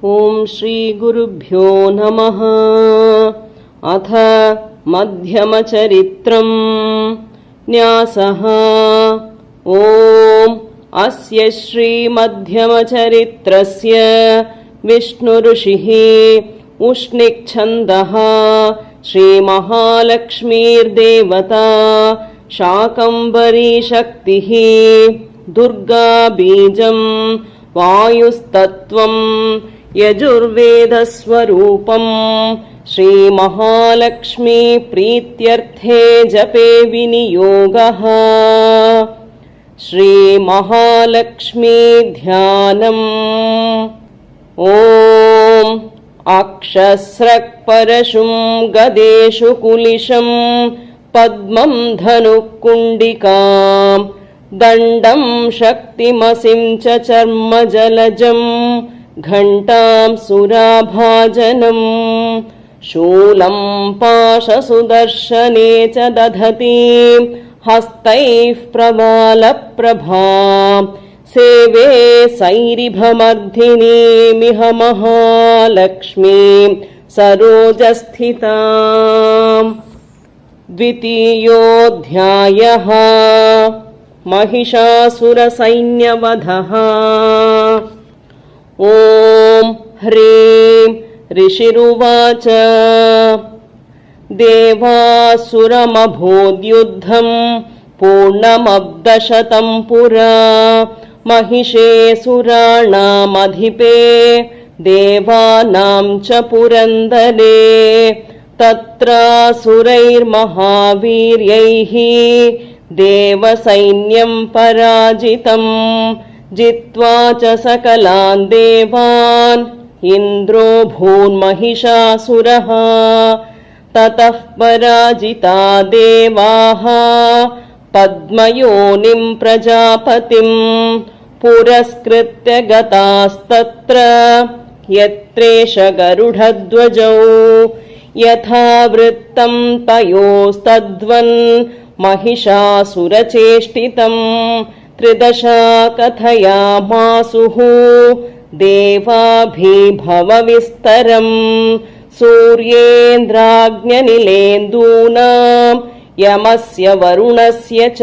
ॐ श्री गुरुभ्यो नमः। अथ मध्यमचरित्रम्। न्यासः। ॐ अस्य श्रीमध्यमचरित्रस्य विष्णुऋषिः उष्णिक्छन्दः श्रीमहालक्ष्मीर्देवता शाकम्भरी शक्तिः दुर्गाबीजम् वायुस्तत्त्वम् यजुर्वेदस्वरूपम् श्रीमहालक्ष्मी प्रीत्यर्थे जपे विनियोगः। श्रीमहालक्ष्मी ध्यानम्। ॐ अक्षस्रक्परशुं गदेषु कुलिशम् पद्मं धनुकुण्डिकाम् दण्डं शक्तिमसिं च चर्मजलजम् घण्टां सुराभाजनम् शूलं पाशसुदर्शने च दधतीं हस्तैः प्रवालप्रभां सेवे सैरिभमर्धिनीमिह महालक्ष्मीं सरोजस्थिताम्। द्वितीयोऽध्यायः। महिषासुरसैन्यवधः। ॐ ह्रीं ऋषिरुवाच देवासुरमभूद्युद्धम् पूर्णमब्दशतं पुरा महिषे सुराणामधिपे देवानां च पुरन्दरे तत्रासुरैर्महावीर्यैः देवसैन्यं पराजितं जित्वा च सकलान् देवान् इन्द्रो भून्महिषासुरः। ततः पराजिता देवाः पद्मयोनिं प्रजापतिं पुरस्कृत्य गतास्तत्र यत्रेष गरुडध्वजौ यथा वृत्तं तयोस्तद्वन् महिषासुरचेष्टितं त्रिदशा कथयामासुः देवाभिभवविस्तरम् सूर्येन्द्राग्न्यनिलेन्दूनां यमस्य वरुणस्य च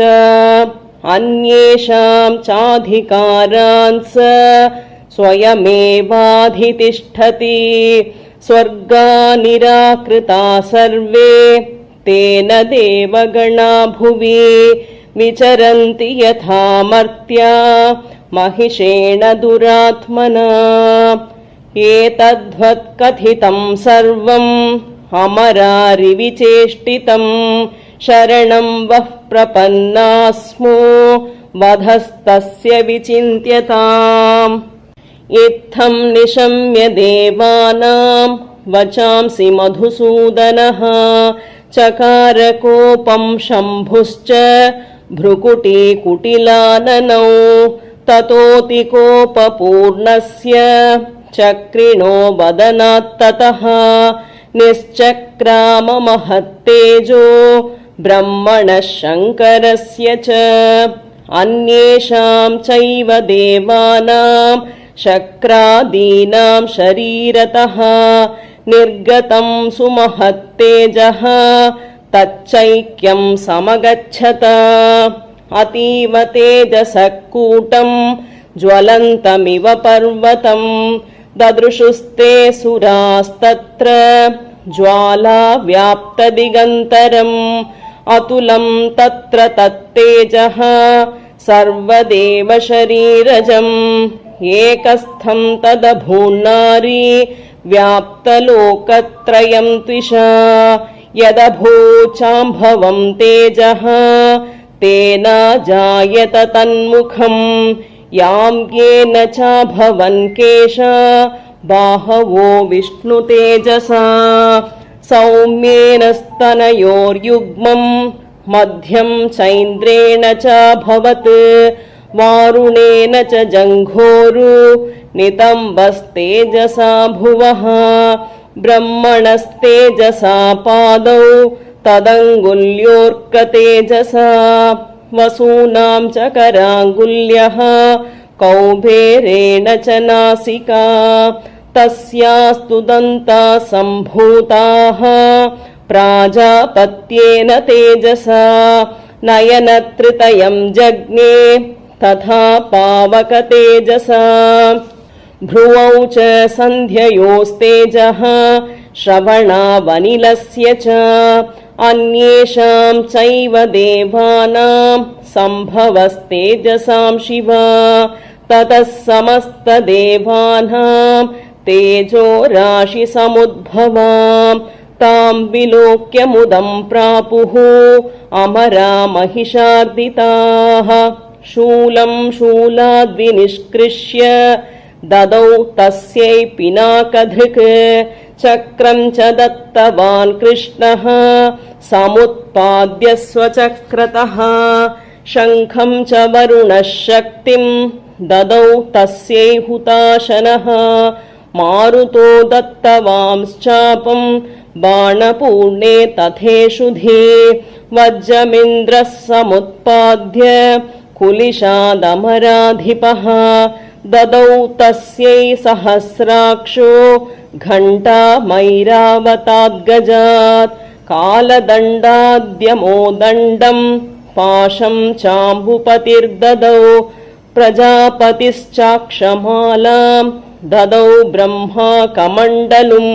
अन्येषां चाधिकारान् स स्वयमेवाधितिष्ठति स्वर्गानिराकृता सर्वे तेन देवगणा भुवि विचरन्ति यथा मर्त्या महिषेण दुरात्मना। एतद्वत्कथितं सर्वम् अमरारिविचेष्टितं शरणं वः प्रपन्नास्मो वधस्तस्य विचिन्त्यताम्। इत्थं निशम्य देवानां वचांसि मधुसूदनः चकारकोपं शम्भुश्च भ्रुकुटीकुटिलाननौ ततोऽतिकोपपूर्णस्य चक्रिणो वदनात्ततः निश्चक्राममहत्तेजो ब्रह्मणः शङ्करस्य च अन्येषां चैव देवानां शक्रादीनां शरीरतः निर्गतं सुमहत्तेजः तच्चैक्यं समगच्छत अतीव तेजसः कूटं ज्वलन्तमिव पर्वतं ददृशुस्ते सुरास्तत्र ज्वालाव्याप्तदिगन्तरम् अतुलं तत्र तत्तेजः सर्वदेवशरीरजम् एकस्थं तदभून्नारी व्याप्तलोकत्रयं त्विषा यदभूचाम्भवं तेजः तेनाजायत तन्मुखम् यां येन चाभवन् केशा बाहवो विष्णुतेजसा सौम्येन स्तनयोर्युग्मम् मध्यं चैन्द्रेण चाभवत् वारुणेन च जङ्घोरु नितम्बस्तेजसा भुवः ब्रह्मणस्तेजसा पादौ तदङ्गुल्योऽर्कतेजसा वसूनां च कराङ्गुल्यः कौबेरेण च नासिका तस्यास्तु दन्ता सम्भूताः प्राजापत्येन तेजसा नयनत्रितयं जज्ञे तथा पावकतेजसा भ्रुवौ च सन्ध्ययोस्तेजः श्रवणावनिलस्य च अन्येषां चैव देवानां सम्भवस्तेजसां शिवा ततः समस्तदेवानां तेजो राशिसमुद्भवां तां विलोक्य मुदं प्रापुः अमरा महिषार्दिताः शूलं शूलाद्विनिष्कृष्य ददौ तस्यै पिनाकधृक् चक्रं च दत्तवान् कृष्णः समुत्पाद्य स्वचक्रतः शङ्खं च वरुणः शक्तिं ददौ तस्यै हुताशनः मारुतो दत्तवांश्चापं बाणपूर्णे तथेषुधे वज्रमिन्द्रः समुत्पाद्य कुलिशादमराधिपः ददौ तस्यै सहस्राक्षो घण्टामैरावताद्गजात् कालदण्डाद्यमोदण्डं पाशं चाम्बुपतिर्ददौ प्रजापतिश्चाक्षमालां ददौ ब्रह्मा कमण्डलुं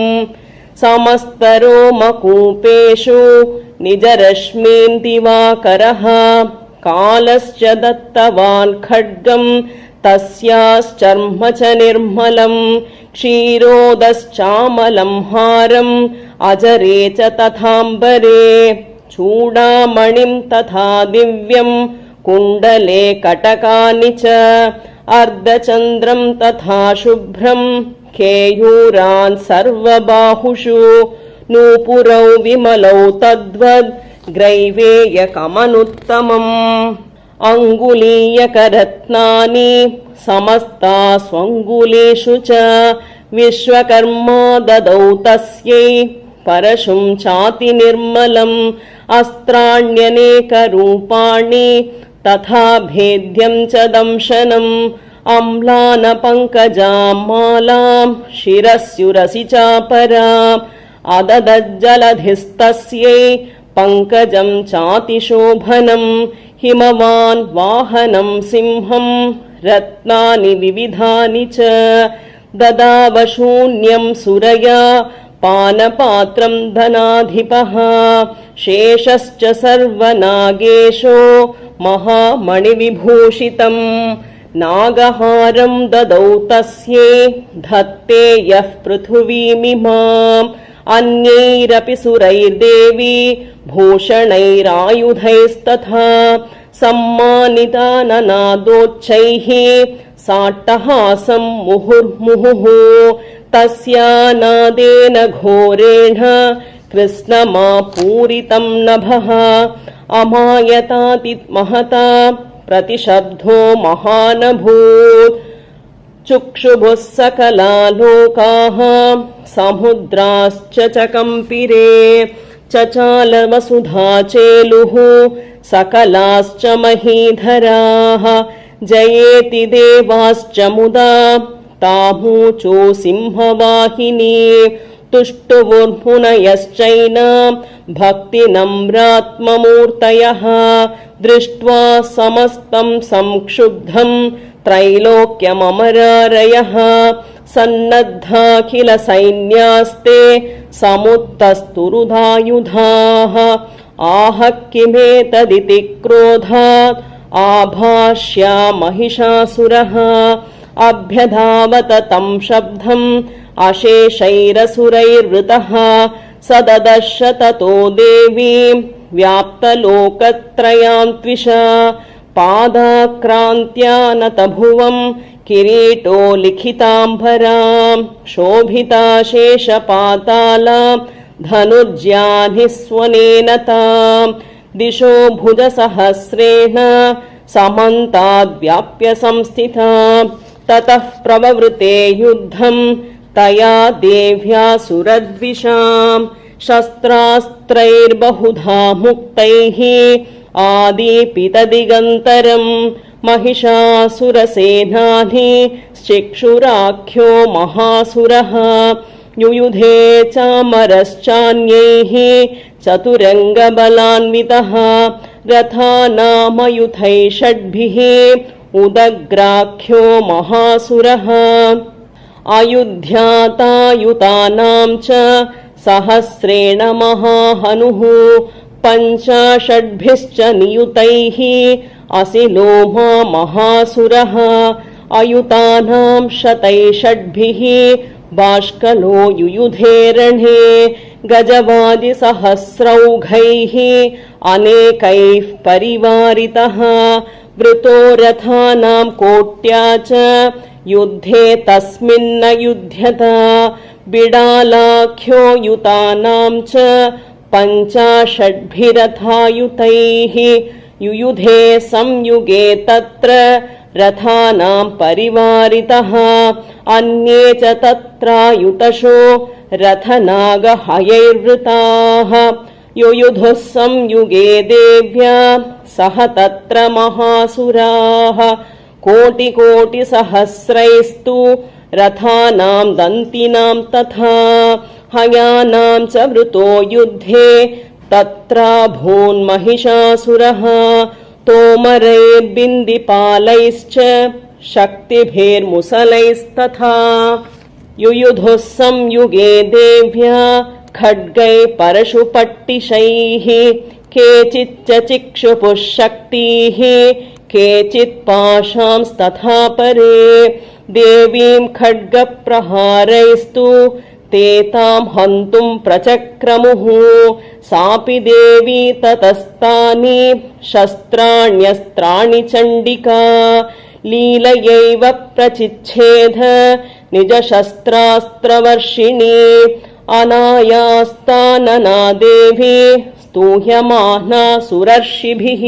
समस्तरोमकूपेषु निजरश्मीन् दिवाकरः कालश्च दत्तवान् खड्गं तस्याश्चर्म च निर्मलं क्षीरोदश्चामलं हारम् अजरे च तथाम्बरे चूडामणिं तथा दिव्यं कुण्डले कटकानि च अर्धचन्द्रं तथा शुभ्रं केयूरान् सर्वबाहुषु नूपुरौ विमलौ तद्वद् ग्रैवेयकमनुत्तमम् अङ्गुलीयकरत्नानि समस्ता स्वङ्गुलीषु च विश्वकर्मा ददौ तस्यै परशुं चातिनिर्मलम् अस्त्राण्यनेकरूपाणि तथा भेद्यं च दंशनम् अम्लानपङ्कजां मालां शिरस्युरसि चापराम् अददज्जलधिस्तस्यै पङ्कजं चातिशोभनम् हिमवान् वाहनं सिंहं रत्नानि विविधानि च ददावशून्यं सुरया पानपात्रं धनाधिपः शेषश्च सर्वनागेशो महामणिविभूषितम् नागहारं ददौ तस्यै धत्ते यः पृथिवीमिमाम् अन्यैरपि सुरैर्देवी भूषणैरायुधैस्तथा सम्मानिता ननादोच्चैः साट्टहासं मुहुर्मुहुः तस्यानादेन घोरेण कृत्स्नमापूरितं नभः अमायताति महता प्रतिशब्दो महानभूत् चुक्षुभुः सकला लोकाः समुद्राश्च च कम्पिरे चचाल वसुधा चेलुः सकलाश्च महीधराः जयेति देवाश्च मुदा तामूचो सिंहवाहिनी तुष्टुवुर्मुनयश्चैनां भक्तिनम्रात्ममूर्तयः दृष्ट्वा समस्तं संक्षुब्धं त्रैलोक्यममरारयः सन्नद्धाखिलसैन्यास्ते समुत्तस्तुरुधायुधाः आह किमेतदिति क्रोधात् आभाष्या महिषासुरः अभ्यधावत तं शब्दम् अशेषैरसुरैर्वृतः स ददर्श ततो देवीं व्याप्तलोकत्रयान्त्विषा पादाक्रान्त्या नतभुवं किरीटो लिखिताम्बरां शोभिता शेषपातालां धनुर्ज्यानिस्वनेन तां दिशो भुजसहस्रेण समन्ताद्व्याप्य संस्थिता ततः प्रववृते युद्धं तया देव्या सुरद्विषां शस्त्रास्त्रैर्बहुधा मुक्तैः आदीपितदिगन्तरं महिषासुरसेनानी चिक्षुराख्यो महासुरः युयुधे चामरश्चान्यैः चतुरङ्गबलान्वितः रथानामयुधैः षड्भिः उदग्राख्यो महासुरः अयुध्यातायुतानां च सहस्रेण महाहनुः पञ्चाषड्भिश्च नियुतैः असिलो महासुरः अयुतानां शतैषड्भिः बाष्कलो युयुधे रणे गजवादिसहस्रौघैः अनेकैः परिवारितः वृतो रथानां कोट्या च युद्धे तस्मिन्न युध्यत बिडालाख्यो युतानां च पञ्चाषड्भिरथायुतैः युयुधे संयुगे तत्र रथानां परिवारितः अन्ये च तत्रायुतशो रथनागहयैर्वृताः युयुधुः संयुगे देव्या सह तत्र महासुराः कोटिकोटिसहस्रैस्तु रथानां दन्तिनां तथा हयानां च वृतो युद्धे तत्राभून्महिषासुरः तोमरैर्बिन्दिपालैश्च शक्तिभिर्मुसलैस्तथा युयुधुः संयुगे देव्या खड्गैः परशुपट्टिशैः केचिच्च चिक्षुपुः शक्तिः केचित् पाशांस्तथा परे देवीं खड्गप्रहारैस्तु ते तां हन्तुं प्रचक्रमुः सापि देवी ततस्तानि शस्त्राण्यस्त्राणि चण्डिका लीलयैव प्रचिच्छेद निजशस्त्रास्त्रवर्षिणी अनायास्तानना देवी स्तूयमाना सुरर्षिभिः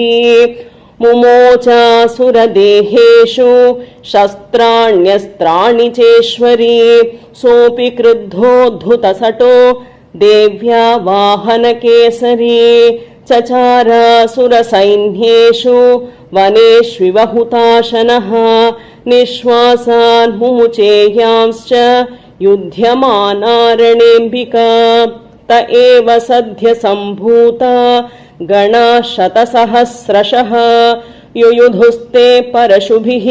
मुमोचासुरदेहेषु शस्त्राण्यस्त्राणि चेश्वरी सोऽपि क्रुद्धोद्धुतसटो देव्या वाहनकेसरी चचारासुरसैन्येषु वनेष्विव हुताशनः निःश्वासान् मुमुचेयांश्च युध्यमानारणेऽम्बिका त एव सद्य सम्भूता गणाः शतसहस्रशः युयुधुस्ते परशुभिः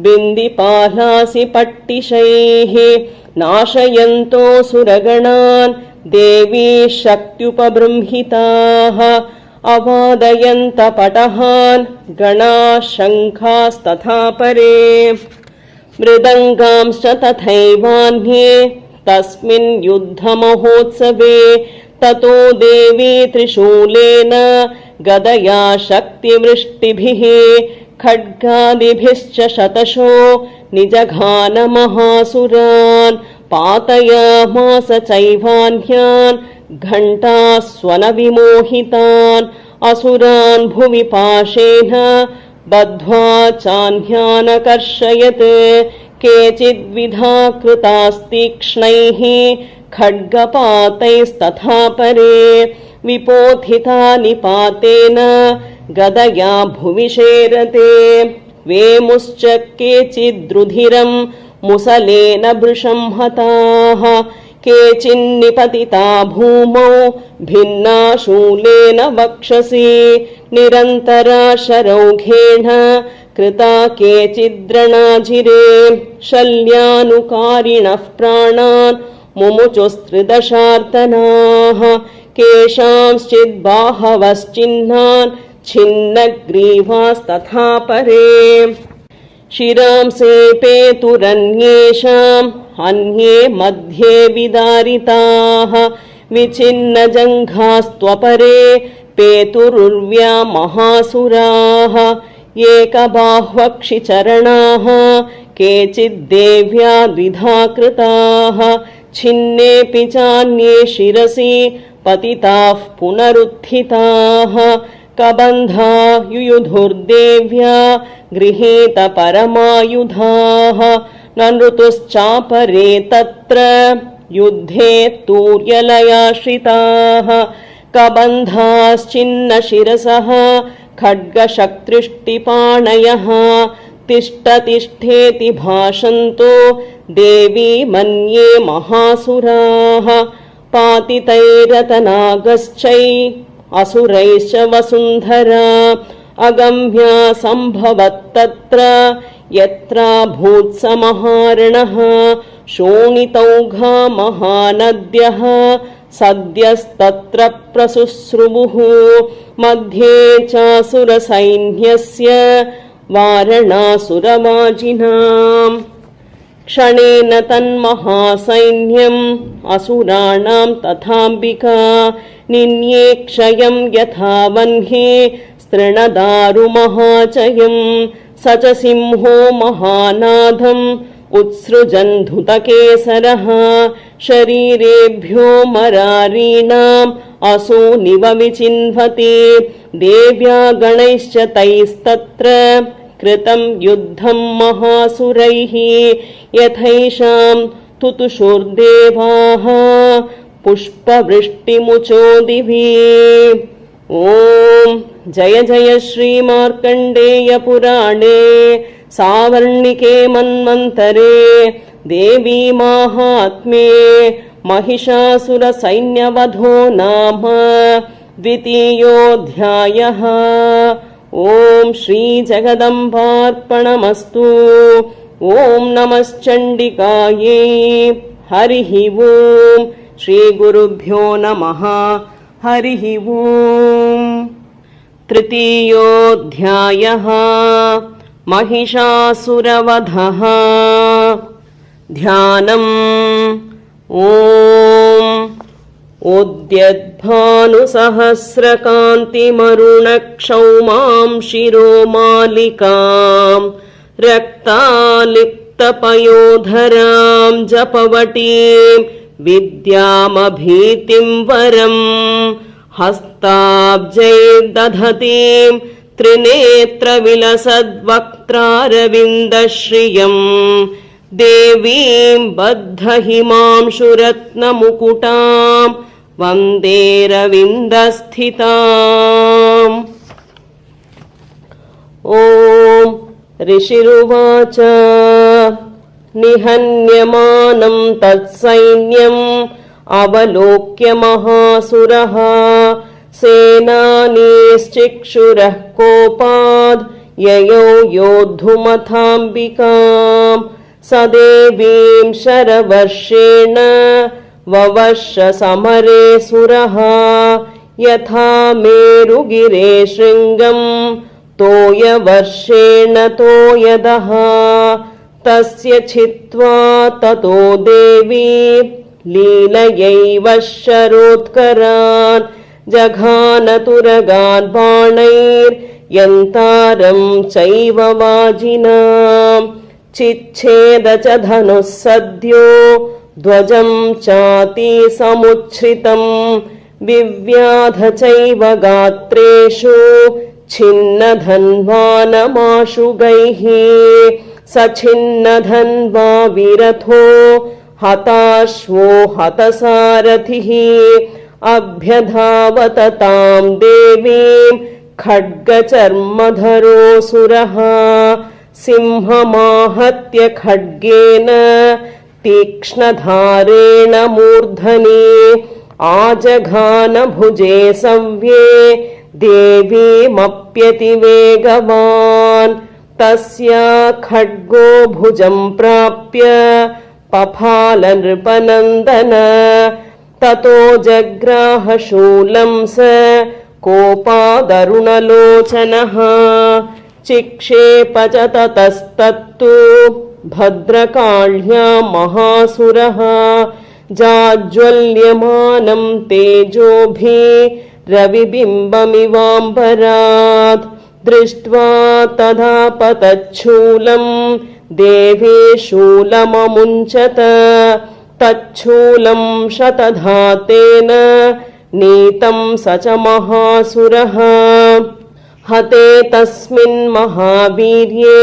बिन्दिपालासि पट्टिशैः नाशयन्तो सुरगणान् देवी शक्त्युपबृंहिताः अवादयन्त पटहान् गणाः शङ्खास्तथा परे मृदङ्गांश्च तथैवान्ये तस्मिन् युद्धमहोत्सवे ततो देवी त्रिशूलेन गदया शक्तिवृष्टिभिः खड्गादिभिश्च शतशो निजघानमहासुरान् पातयामास चैवान्यान् घण्टास्वनविमोहितान् असुरान् भुवि पाशेन बद्ध्वा चान्यानकर्षयत् केचिद्विधा कृतास्तीक्ष्णैः खड्गपातैस्तथा परे विपोथिता निपातेन गदया भुवि शेरते वेमुश्च केचिद्रुधिरं मुसलेन भृशं हताः केचिन्निपतिता भूमौ भिन्ना शूलेन वक्षसि निरन्तरा शरौघेण कृता केचिद्रणाजिरे शल्यानुकारिणः प्राणान् मुमुचुस्त्रिदशार्तनाः केषांश्चिद्बाहवश्चिह्नान् छिन्नग्रीवास्तथा परे शिरांसेपेतुरन्येषाम् अन्ये मध्ये विदारिताः विचिन्नजङ्घास्त्वपरे पेतुरुर्व्या महासुराः एकबाह्वक्षिचरणाः केचिद्देव्या द्विधा कृताः छिन्नेऽपि चान्ये शिरसि पतिताः पुनरुत्थिताः कबन्धा युयुधुर्देव्या गृहीतपरमायुधाः ननृतुश्चापरे तत्र युद्धे तूर्यलयाश्रिताः कबन्धाश्चिन्नशिरसः खड्गशक्तृष्टिपाणयः तिष्ठ तिष्ठेति भाषन्तो देवी मन्ये महासुराः पातितैरतनागश्चै असुरैश्च वसुन्धरा अगम्या सम्भवत्तत्र यत्राभूत्समहारणः शोणितौघा महानद्यः सद्यस्तत्र प्रसुश्रुवुः मध्ये चासुरसैन्यस्य वारणासुरवाजिनाम् क्षणेन तन्महासैन्यम् असुराणां तथाम्बिका निन्ये क्षयं यथा वह्नि स्तृणदारुमहाचयम् स च सिंहो महानादम् उत्सृजन् धुतकेसरः शरीरेभ्यो मरारीणाम् असूनिव विचिन्वते देव्या गणैश्च तैस्तत्र कृतं युद्धं महासुरैः यथैषां तुतुषुर्देवाः पुष्पवृष्टिमुचो दिवि। ॐ जय जय श्रीमार्कण्डेय पुराणे सावर्णिके मन्वन्तरे देवी माहात्म्ये महिषासुरसैन्यवधो नाम द्वितीयोऽध्यायः। ॐ श्रीजगदम्बार्पणमस्तु। ॐ नमश्चण्डिकायै। हरिः ॐ श्रीगुरुभ्यो नमः। हरिः ॐ। तृतीयोऽध्यायः महिषासुरवधः। ध्यानम्। ॐ उद्यद्भानुसहस्रकान्तिमरुणक्षौमां शिरोमालिकां रक्तालिप्तपयोधरां जपवटीं विद्यामभीतिं वरं हस्ताब्जैर्दधतीं त्रिनेत्रविलसद्वक्त्रारविन्दश्रियम् देवीं बद्धहिमांशुरत्नमुकुटां वन्देरविन्दस्थिताम्। ॐ ऋषिरुवाच निहन्यमानं तत्सैन्यम् अवलोक्य महासुरः सेनानीश्चिक्षुरः कोपाद् ययौ योद्धुमथाम्बिकाम् स देवीं शरवर्षेण ववश समरे सुरः यथा मेरुगिरे शृङ्गं तोयवर्षेण तोयदः तस्य छित्त्वा ततो देवी लीलयैव शरोत्करान् जघानतुरगान् बाणैर्यन्तारं चैव वाजिनाम् चिच्छेद च धनुः सद्यो ध्वजं चातिसमुच्छ्रितम् विव्याध चैव गात्रेषु छिन्नधन्वानमाशुगैः सछिन्नधन्वा विरथो हताश्वो हतसारथिः अभ्यधावत तां देवीं खड्गचर्मधरोऽसुरः सिंहमाहत्य खड्गेन तीक्ष्णधारेण मूर्धनि आजघानभुजे सव्ये देवीमप्यतिवेगवान् तस्या खड्गो भुजं प्राप्य पफाल नृपनन्दन ततो जग्राह शूलं स कोपादरुणलोचनः चिक्षेप च ततस्तत्तु भद्रकाళ్या महासुरः जाज्वल्यमानं तेजोभिरविबिम्बमिवाम्बरात् दृष्ट्वा तदा पतच्छूलं देवी शूलममुञ्चत तच्छूलं शतधातेन नीतं स च महासुरः हते तस्मिन् महावीर्ये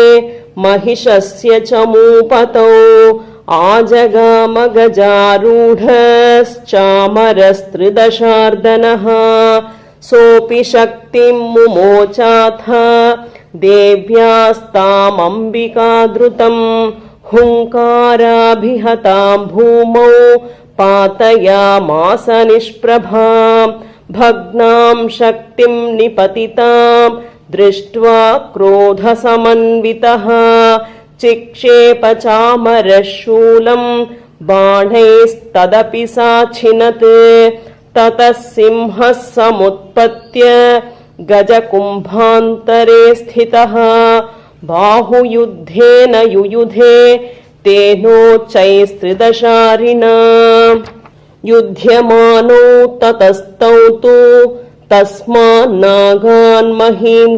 महिषस्य च मूपतौ आजगामगजारूढश्चामरस्त्रिदशार्दनः सोऽपि शक्तिं मुमोचाथ देव्यास्तामम्बिकाद्रुतम् हुङ्काराभिहतां भूमौ पातयामास निष्प्रभाम् भग्नां शक्तिं निपतितां दृष्ट्वा क्रोधसमन्वितः चिक्षेप चामरशूलं बाणैस्तदपि साच्छिनत् ततः सिंहः समुत्पत्य गजकुम्भान्तरे स्थितः बाहुयुद्धेन युयुधे तेनोच्चैस्त्रिदशारिणा युध्यमानौ ततस्तौ तु तस्मान्नागान्महीं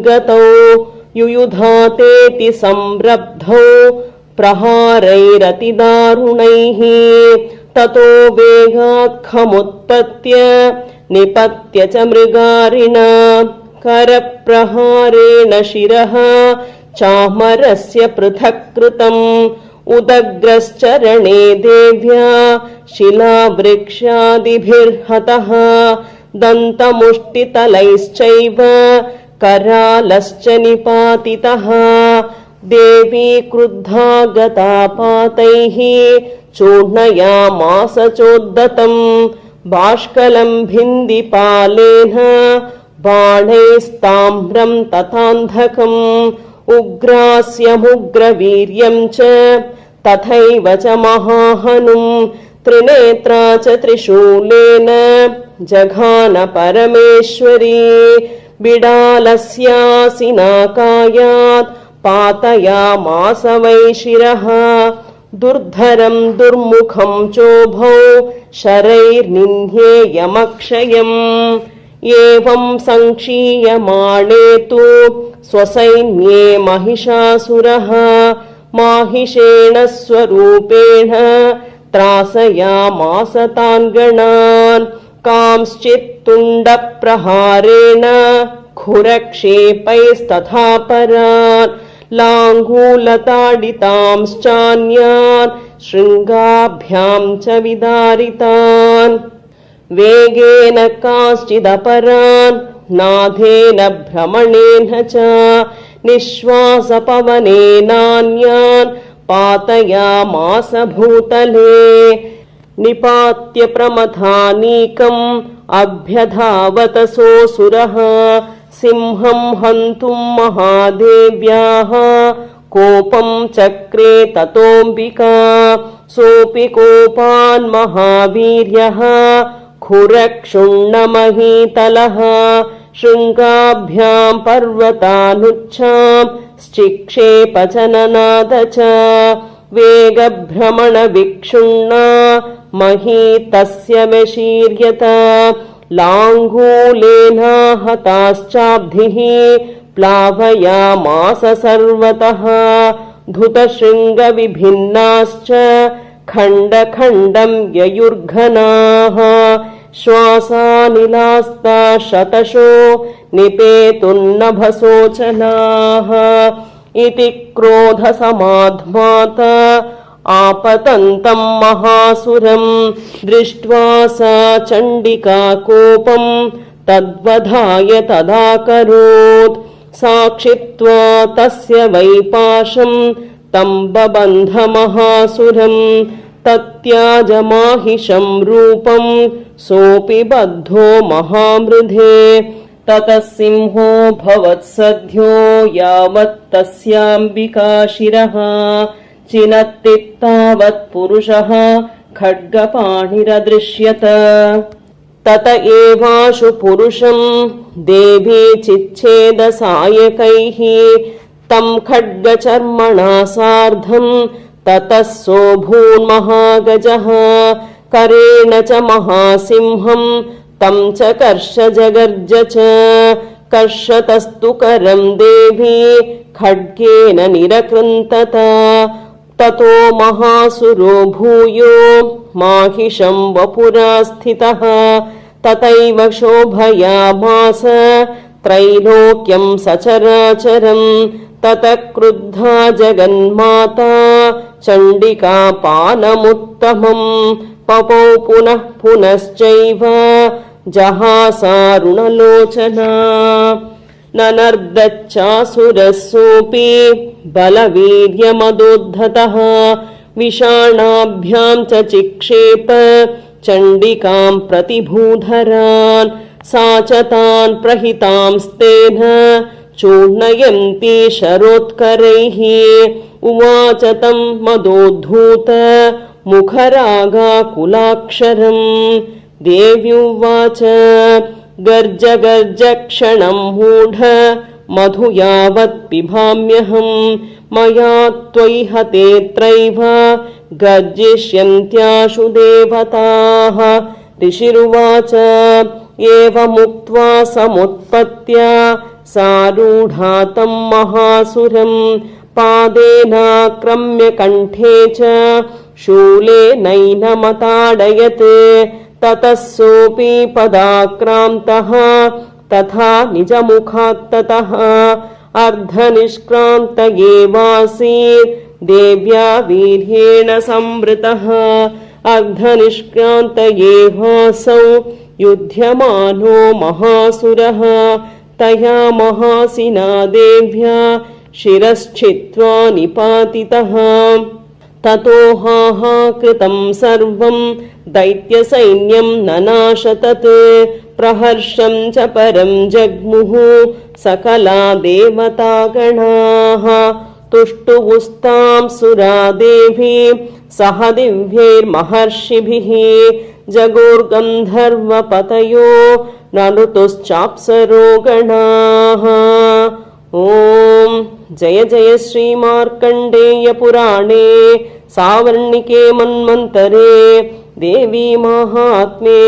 गतौ युयुधातेति संरब्धौ प्रहारैरतिदारुणैः ततो वेगात्खमुत्पत्य निपत्य च मृगारिणा करप्रहारेण शिरः चामरस्य पृथक् कृतम् उदग्रश्चरणे देव्या शिलावृक्षादिभिर्हतः दन्तमुष्टितलैश्चैव करालश्च निपातितः देवी क्रुद्धा गता पातैः चूर्णयामास चोद्दतम् बाष्कलं भिन्दिपालेन बाणैस्ताम्रं तथान्धकम् उग्रास्यमुग्रवीर्यं च तथैव च महाहनुम् त्रिनेत्रा च त्रिशूलेन जघान परमेश्वरी बिडालस्यासिनाकायात् पातयामास वै शिरः दुर्धरं दुर्मुखं चोभौ शरैर्निह्येयमक्षयम् एवं संक्षीयमाणे तु स्वसैन्ये महिषासुरः माहिषेण स्वरूपेण त्रासयामास तान् गणान् कांश्चित्तुण्डप्रहारेण खुरक्षेपैस्तथा परान् लाङ्गूलताडितांश्चान्यान् शृङ्गाभ्यां च विदारितान् वेगेन कांश्चिदपरान् नादेन भ्रमणेन च निःश्वासपवनेनान्यान् पातयामास भूतले निपात्य प्रमथानीकम् अभ्यधावत सोऽसुरः सिंहं हन्तुं महादेव्याः कोपं चक्रे ततोऽम्बिका सोऽपि कोपान् महावीर्यः खुरक्षुण्णमहीतलः शृङ्गाभ्यां पर्वतानुच्छां श्चिक्षेप च ननाद च वेगभ्रमणविक्षुण्णा महीतस्य व्यशीर्यत लाङ्गूलेनाहताश्चाब्धिः प्लावयामास सर्वतः धृतशृङ्गविभिन्नाश्च खण्डखण्डं ययुर्घनाः श्वासानिलास्ता शतशो निपेतुन्नभसोचनाः इति क्रोधसमाध्माता आपतन्तं महासुरं दृष्ट्वा सा चण्डिका कोपं तद्वधाय तदाकरोत् साक्षित्वा तस्य वैपाशं तं बबन्ध महासुरं तत्याजमाहिषं रूपं सोऽपि बद्धो महामृधे ततः सिंहो भवत्सद्यो यावत् तस्याम्बिका शिरः चिनत्तित्तावत् पुरुषः खड्गपाणिरदृश्यत तत एवाशु पुरुषं देवी चिच्छेदसायकैः तं खड्गचर्मणा सार्धं ततः सोऽभून्महागजः करेण च महासिंहं तं च कर्ष जगर्ज च कर्षतस्तु करं देवी खड्गेन निरकृन्तत ततो महासुरो भूयो माहिषं वपुरा स्थितः ततैव शोभयामास त्रैलोक्यं सचराचरं ततः क्रुद्धा जगन्माता चण्डिका पानमुत्तमं पपौ पुनः पुनश्चैव जहासारुणलोचना ननर्दच्चासुरः सोऽपि बलवीर्यमदोद्धतः विषाणाभ्यां च चिक्षेप चण्डिकां प्रतिभूधरान् सा च तान् प्रहितांस्तेन चूर्णयन्ती शरोत्करैः उवाच तं मदोद्धूत मुखरागाकुलाक्षरम् देव्युवाच गर्ज गर्ज क्षणं मूढ मधु यावत् पिबाम्यहम् मया त्वयि हतेऽत्रैव गर्जिष्यन्त्याशु देवताः ऋषिरुवाच एवमुक्त्वा समुत्पत्य सारूढा तं महासुरम् पादेनाक्रम्य कण्ठे च शूलेनैनमताडयत् ततः सोऽपि पदाक्रान्तः तथा निजमुखात्ततः अर्धनिष्क्रान्त एवासीत् देव्या वीर्येण संवृतः अर्धनिष्क्रान्त एवासौ युध्यमानो महासुरः तया महासिना देव्या शिरश्छित्त्वा निपातितः ततो हाहाकृतं सर्वं दैत्यसैन्यं ननाशतत् प्रहर्षं च परं जग्मुः सकला देवतागणाः तुष्टुवुस्तां सुरा देवी सह दिव्यैर्महर्षिभिः जगोर्गन्धर्वपतयो ननुतुश्चाप्सरो गणाः। ॐ जय जय श्रीमार्कण्डेय पुराणे सावर्णिके मन्वन्तरे देवी माहात्म्ये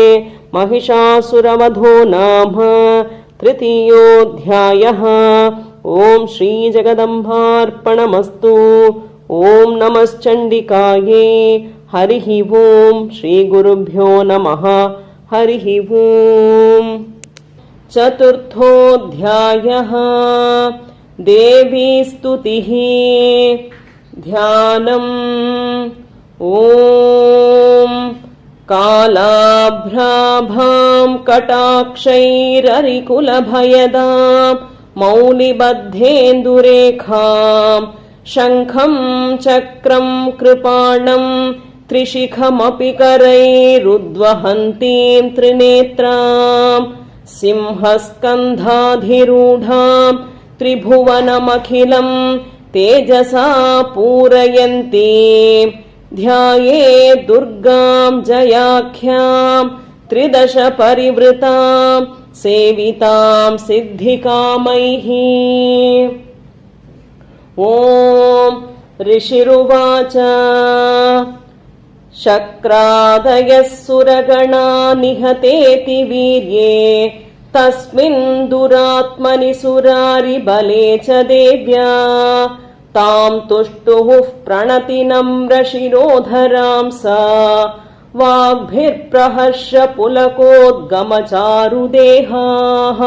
महिषासुरवधो नाम तृतीयोऽध्यायः। ॐ श्रीजगदम्बार्पणमस्तु। ॐ नमश्चण्डिकायै। हरिः ॐ श्रीगुरुभ्यो नमः। हरिः ॐ। चतुर्थोऽध्यायः देवी स्तुतिः। ध्यानम्। ॐ कालाभ्राभां कटाक्षैररिकुलभयदां मौलिबद्धेन्दुरेखां शङ्खं चक्रं कृपाणं त्रिशिखमपि करैरुद्वहन्तीं त्रिनेत्रां सिंहस्कन्धाधिरूढां त्रिभुवनमखिलं तेजसा पूरयन्तीं ध्याये दुर्गां जयाख्यां त्रिदश परिवृतां सेवितां सिद्धिकामैः। ॐ ऋषिरुवाच शक्रादयः सुरगणा निहतेति वीर्ये तस्मिन् दुरात्मनि सुरारिबले च देव्या तां तुष्टुः प्रणतिनम्रशिरोधरां सा वाग्भिर्प्रहर्ष पुलकोद्गमचारुदेहाः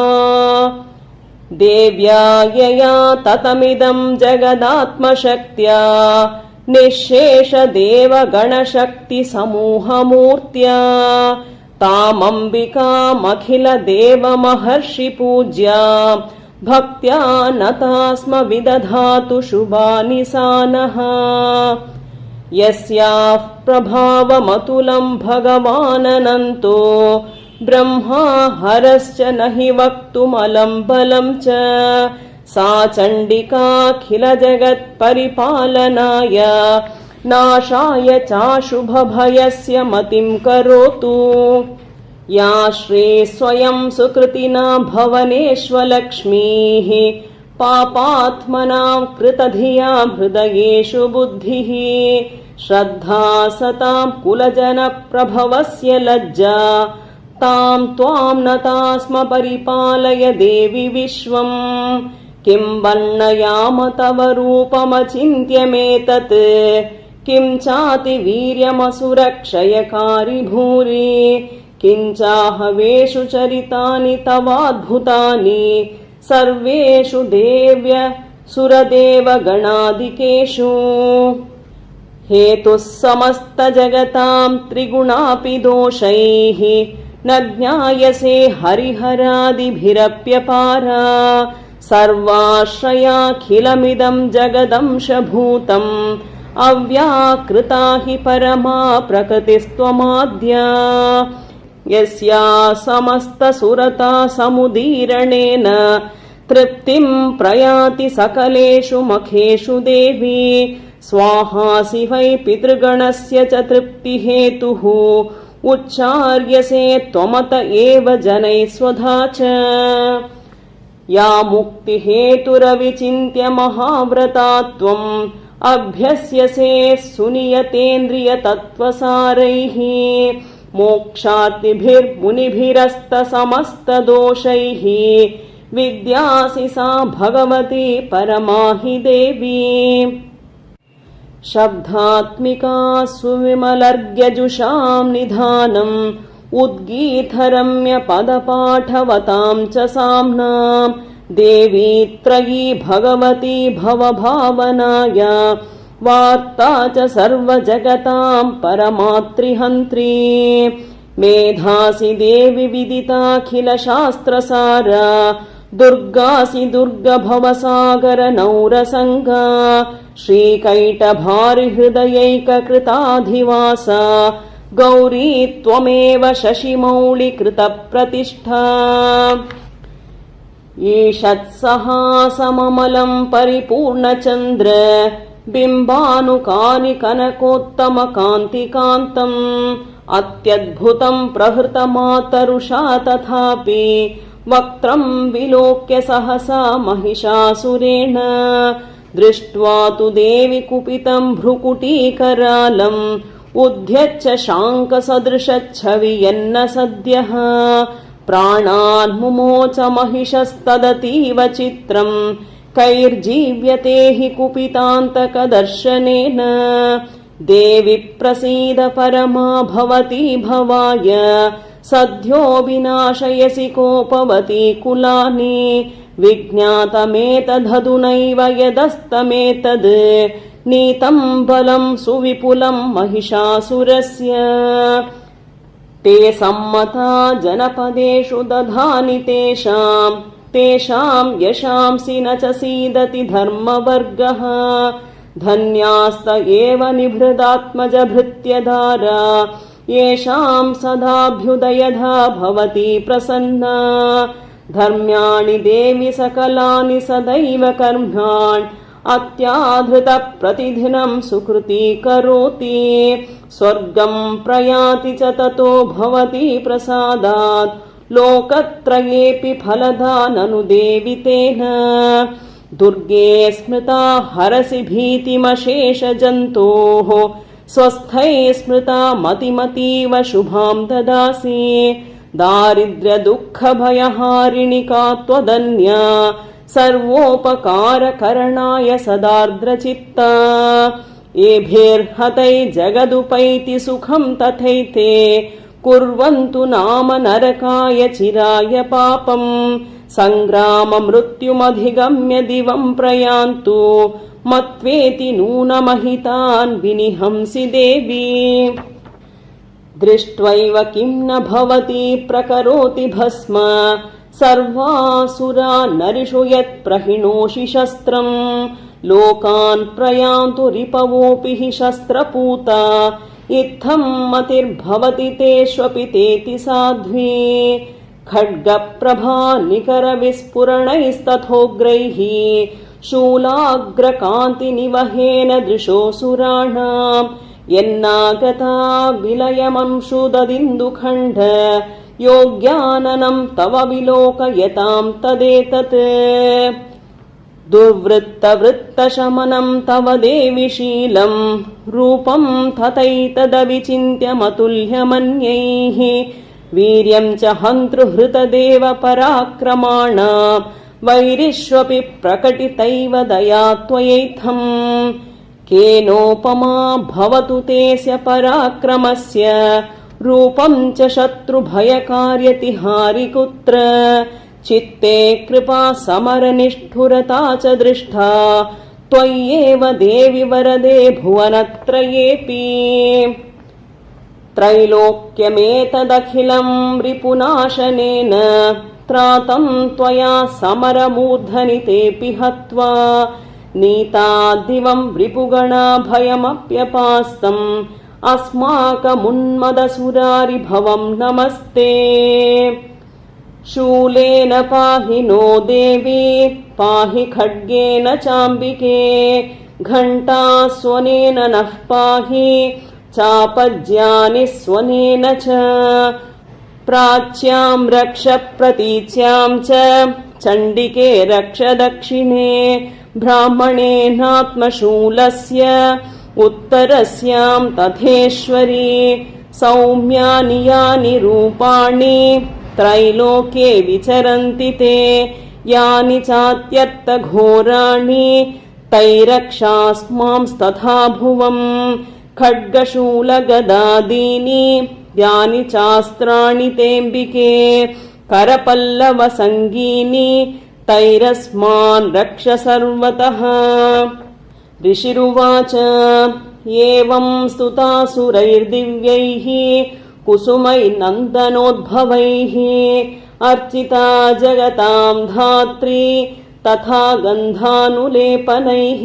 देव्या यया ततमिदं जगदात्मशक्त्या निःशेषदेवगणशक्तिसमूहमूर्त्या तामम्बिकामखिलदेवमहर्षिपूज्या भक्त्या नता स्म विदधातु शुभानि सा नः। यस्याः प्रभावमतुलं भगवाननन्तो ब्रह्मा हरश्च न हि वक्तुमलं बलं च सा चण्डिकाखिलजगत्परिपालनाय नाशाय चाशुभभयस्य मतिं करोतु। या श्री स्वयं सुकृतिना भवनेष्वलक्ष्मीः पापात्मनां कृतधिया हृदयेषु बुद्धिः श्रद्धा सतां कुलजनप्रभवस्य लज्जा तां त्वां नता स्म परिपालय देवि विश्वम्। किं वर्णयाम तव रूपमचिन्त्यमेतत् किं चातिवीर्यमसुरक्षयकारि भूरि किञ्चाहवेषु चरितानि तवाद्भुतानि सर्वेषु देव्य सुरदेवगणादिकेषु। हेतुः समस्तजगतां त्रिगुणापि दोषैः न ज्ञायसे हरिहरादिभिरप्यपारा सर्वाश्रयाखिलमिदं जगदंशभूतम् अव्याकृता हि परमा प्रकृतिस्त्वमाद्या यस्या समस्तसुरता समुदीरणेन तृप्तिं प्रयाति सकलेषु मखेषु देवी स्वाहासि वै पितृगणस्य च तृप्तिहेतुः उच्चार्यसे त्वमत एव जनैः स्वधा च या मुक्तिहेतुरविचिन्त्य महाव्रता त्वम् अभ्यस्यसे सुनियतेन्द्रियतत्त्वसारैः मोक्षातिभिर्मुनिभिरस्तसमस्तदोषैः विद्यासि सा भगवती परमा हि देवी शब्दात्मिका सुविमलर्ग्यजुषां निधानम् उद्गीतरम्यपदपाठवतां च साम्नां देवी त्रयी भगवती भवभावनाय वार्ता च सर्वजगतां परमात्रिहन्त्री मेधासि देवि विदिताखिलशास्त्रसारा दुर्गासि दुर्गभवसागरनौरसङ्गा श्रीकैटभारिहृदयैककृताधिवासा गौरी त्वमेव शशिमौलिकृतप्रतिष्ठा ईषत्सहासममलं परिपूर्णचन्द्र बिम्बानुकानि कनकोत्तमकान्तिकान्तम् अत्यद्भुतं प्रहृतमातरुषा तथापि वक्त्रं विलोक्य सहसा महिषासुरेण दृष्ट्वा तु देवि कुपितं भ्रुकुटीकरालम् उद्ध्यच्च शाङ्कसदृशच्छवियन्न सद्यः प्राणान् मुमोच महिषस्तदतीव चित्रम् कैर्जीव्यते हि कुपितान्तकदर्शनेन देवि प्रसीद परमा भवती भवाय सद्यो विनाशयसि कोपवती कुलानि विज्ञातमेतदधुनैव यदस्तमेतद् नीतं बलं सुविपुलं महिषासुरस्य ते सम्मता जनपदेषु दधानि तेषां यशांसि न च सीदति धर्मवर्गः धन्यास्त एव निभृदात्मजभृत्यधारा येषां सदाभ्युदयधा भवति प्रसन्ना धर्म्याणि देवि सकलानि सदैव कर्म्याणि अत्याधृतप्रतिदिनं सुकृती करोति स्वर्गं प्रयाति च ततो भवति प्रसादात् लोकत्रयेऽपि फलदा ननु देवि तेन दुर्गे स्मृता हरसि भीतिमशेषजन्तोः स्वस्थैः स्मृता मतिमतीव शुभां ददासि दारिद्र्यदुःखभयहारिणि का त्वदन्या सर्वोपकारकरणाय सदार्द्रचित्ता एभिर्हतै जगदुपैति सुखं तथैते कुर्वन्तु नाम नरकाय चिराय पापम् सङ्ग्राममृत्युमधिगम्य दिवं प्रयान्तु मत्वेति नूनमहितान् विनिहंसि देवी दृष्ट्वैव किं न भवति प्रकरोति भस्म सर्वासुरा नरिषु यत्प्रहिणोषि शस्त्रम् लोकान् प्रयान्तु रिपवोऽपि हि शस्त्रपूता इत्थं मतिर्भवति तेष्वपि तेति साध्वी खड्गप्रभा निकरविस्फुरणैस्तथोग्रैः शूलाग्रकान्तिनिवहेन दृशोऽसुराणां यन्नागता विलयमंशुददिन्दुखण्ड योग्याननं तव विलोकयतां तदेतत् दुर्वृत्तवृत्तशमनं तव देवि शीलं रूपं तथैतदविचिन्त्यमतुल्यमन्यैः वीर्यं च हन्तृहृतदेव पराक्रमाणा वैरिष्वपि प्रकटितैव दया त्वयैत्थम् केनोपमा भवतु तेस्य पराक्रमस्य रूपं च शत्रुभयकार्यतिहारि कुत्र चित्ते कृपा समरनिष्ठुरता च दृष्टा त्वय्येव देवि वरदे भुवनत्रयेऽपि त्रैलोक्यमेतदखिलं रिपुनाशनेन त्रातं त्वया समरमूर्धनि तेऽपि हत्वा नीता दिवं रिपुगणा भयमप्यपास्तम् अस्माकमुन्मदसुरारिभवं नमस्ते। शूलेन पाहि नो देवी पाहि खड्गेन चाम्बिके घण्टास्वनेन नः पाहि चापज्यानि स्वनेन च प्राच्यां रक्ष प्रतीच्यां च चण्डिके रक्ष दक्षिणे ब्राह्मणेनात्मशूलस्य उत्तरस्यां तथेश्वरी सौम्यानि यानि रूपाणि त्रैलोके विचरन्ति ते यानि चात्यर्थघोराणि तैरक्षास्मांस्तथा भुवम् खड्गशूलगदादीनि यानि चास्त्राणि तेऽम्बिके करपल्लवसङ्गीनि तैरस्मान् रक्ष सर्वतः। ऋषिरुवाच एवं स्तुतासुरैर्दिव्यैः कुसुमैर्नन्दनोद्भवैः अर्चिता जगतां धात्री तथा गन्धानुलेपनैः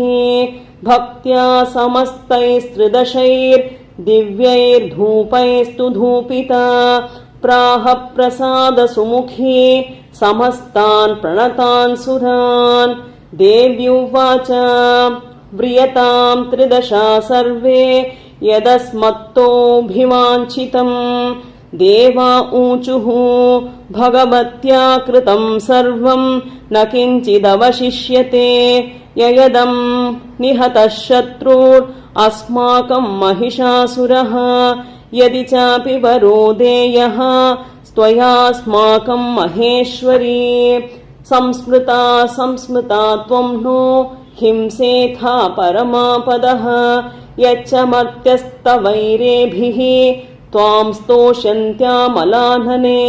भक्त्या समस्तैस्त्रिदशैर्दिव्यैर्धूपैस्तु धूपिता प्राह प्रसादसुमुखी समस्तान् प्रणतान् सुरान्। देव्युवाच व्रियतां त्रिदशा सर्वे यदस्मत्तोऽभिवाञ्छितम् देवा ऊचुः भगवत्या कृतं सर्वं न किञ्चिदवशिष्यते ययदं निहतः शत्रुर्अस्माकं महिषासुरः यदि चापि वरो देयः त्वयास्माकं महेश्वरी संस्मृता त्वं नो हिंसेथा परमापदः यच्च मर्त्यस्तवैरेभिः त्वां स्तोष्यन्त्यामलानने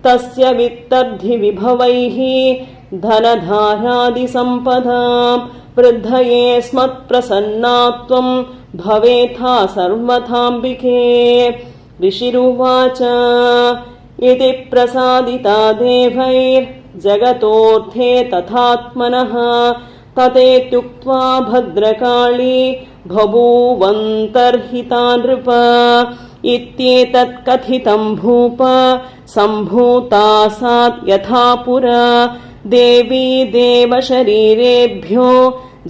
तस्य वित्तर्धिविभवैः धनधारादिसम्पदां वृद्धये स्मत्प्रसन्ना त्वं भवेथा सर्वथाम्बिके। ऋषिरुवाच इति प्रसादिता देवैर्जगतोऽर्थे तथात्मनः ततेत्युक्त्वा भद्रकाली बभूवन्तर्हिता नृप इत्येतत् कथितं भूप सम्भूता सा यथा पुरा देवी देवशरीरेभ्यो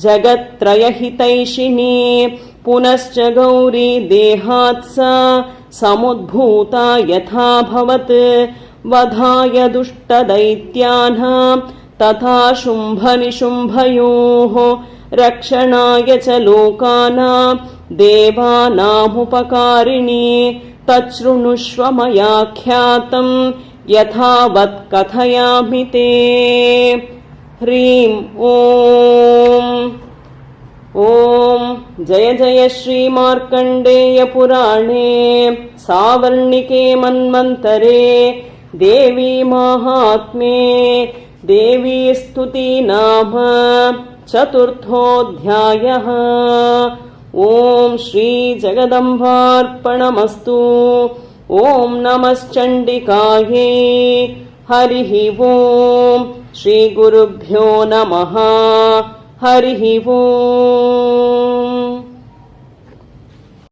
जगत्त्रयहितैषिणी पुनश्च गौरी देहात् सा समुद्भूता यथाभवत् वधाय दुष्टदैत्यानां तथा शुम्भनिशुम्भयोः रक्षणाय च लोकानां देवानामुपकारिणी तच्छृणुष्व मयाख्यातं यथावत् कथयामि ते। ह्रीं ॐ जय जय श्रीमार्कण्डेय पुराणे सावर्णिके मन्वन्तरे देवी माहात्म्ये देवी स्तुति नाम चतुर्थोऽध्यायः। ॐ श्री जगदम्बार्पणमस्तु। ॐ नमश्चण्डिकायै। हरिः ॐ श्रीगुरुभ्यो नमः। हरिः ॐ।